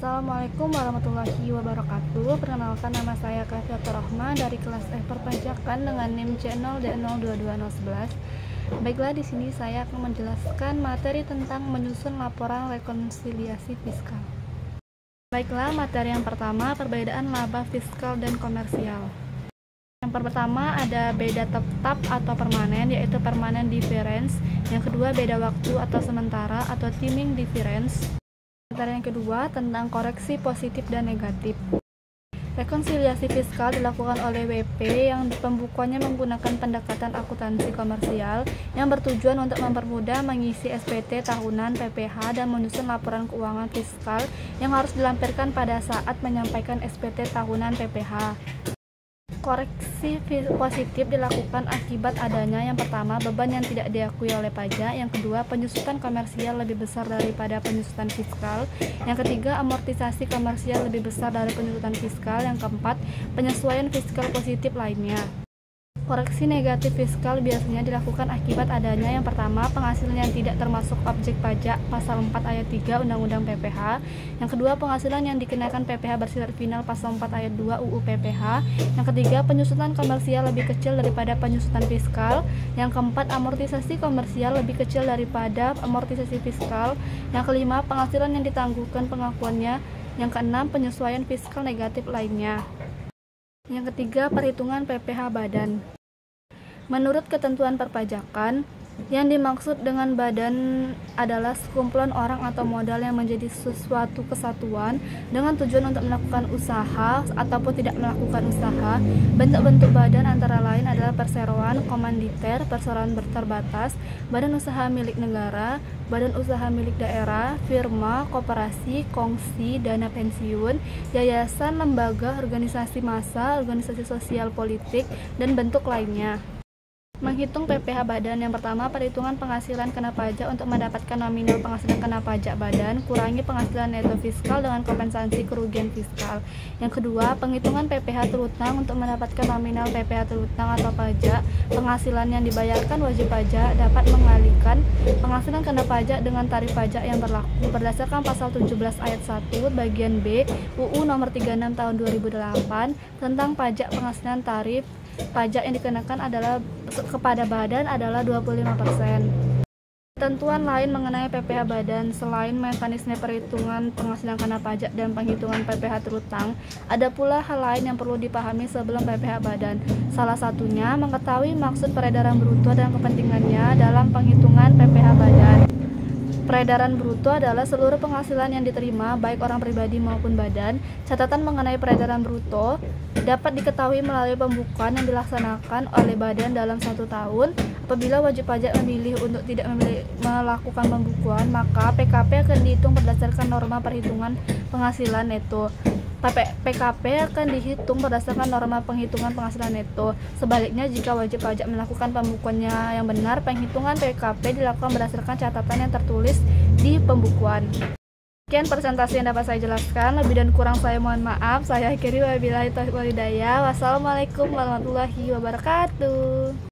Assalamualaikum warahmatullahi wabarakatuh. Perkenalkan, nama saya Kafiatur Rahma dari kelas F Perpajakan dengan NIM C022011. Baiklah, di sini saya akan menjelaskan materi tentang menyusun laporan rekonsiliasi fiskal. Baiklah, materi yang pertama, perbedaan laba fiskal dan komersial. Yang pertama ada beda tetap atau permanen, yaitu permanent difference. Yang kedua beda waktu atau sementara atau timing difference. Materi yang kedua tentang koreksi positif dan negatif. Rekonsiliasi fiskal dilakukan oleh WP yang pembukuannya menggunakan pendekatan akuntansi komersial yang bertujuan untuk mempermudah mengisi SPT tahunan PPH dan menyusun laporan keuangan fiskal yang harus dilampirkan pada saat menyampaikan SPT tahunan PPH. Koreksi positif dilakukan akibat adanya yang pertama, beban yang tidak diakui oleh pajak, yang kedua, penyusutan komersial lebih besar daripada penyusutan fiskal, yang ketiga, amortisasi komersial lebih besar dari penyusutan fiskal, yang keempat, penyesuaian fiskal positif lainnya. Koreksi negatif fiskal biasanya dilakukan akibat adanya yang pertama, penghasilan yang tidak termasuk objek pajak pasal 4 ayat 3 Undang-Undang PPH. Yang kedua, penghasilan yang dikenakan PPH bersifat final pasal 4 ayat 2 UU PPH. Yang ketiga, penyusutan komersial lebih kecil daripada penyusutan fiskal. Yang keempat, amortisasi komersial lebih kecil daripada amortisasi fiskal. Yang kelima, penghasilan yang ditangguhkan pengakuannya. Yang keenam, penyesuaian fiskal negatif lainnya. Yang ketiga, perhitungan PPH badan. Menurut ketentuan perpajakan, yang dimaksud dengan badan adalah sekumpulan orang atau modal yang menjadi sesuatu kesatuan dengan tujuan untuk melakukan usaha ataupun tidak melakukan usaha. Bentuk-bentuk badan antara lain adalah perseroan, komanditer, perseroan terbatas, badan usaha milik negara, badan usaha milik daerah, firma, koperasi, kongsi, dana pensiun, yayasan, lembaga, organisasi massa, organisasi sosial politik, dan bentuk lainnya. Menghitung PPH badan. Yang pertama, perhitungan penghasilan kena pajak untuk mendapatkan nominal penghasilan kena pajak badan, kurangi penghasilan neto fiskal dengan kompensasi kerugian fiskal. Yang kedua, penghitungan PPH terutang untuk mendapatkan nominal PPH terutang atau pajak penghasilan yang dibayarkan wajib pajak, dapat mengalihkan penghasilan kena pajak dengan tarif pajak yang berlaku berdasarkan pasal 17 ayat 1 bagian B UU nomor 36 tahun 2008 tentang pajak penghasilan. Tarif pajak yang dikenakan adalah kepada badan adalah 25%. Ketentuan lain mengenai PPH badan selain mekanisme perhitungan penghasilan kena pajak dan penghitungan PPH terutang, ada pula hal lain yang perlu dipahami sebelum PPH badan. Salah satunya mengetahui maksud peredaran bruto dan kepentingannya dalam penghitungan PPH badan. Peredaran bruto adalah seluruh penghasilan yang diterima baik orang pribadi maupun badan. Catatan mengenai peredaran bruto dapat diketahui melalui pembukuan yang dilaksanakan oleh badan dalam 1 tahun. Apabila wajib pajak memilih untuk tidak melakukan pembukuan, maka PKP akan dihitung berdasarkan norma perhitungan penghasilan neto. PKP akan dihitung berdasarkan norma penghitungan penghasilan neto. Sebaliknya, jika wajib pajak melakukan pembukuannya yang benar, penghitungan PKP dilakukan berdasarkan catatan yang tertulis di pembukuan. Sekian presentasi yang dapat saya jelaskan. Lebih dan kurang saya mohon maaf. Saya akhiri, wabillahi taufiq wal hidayah. Wassalamualaikum warahmatullahi wabarakatuh.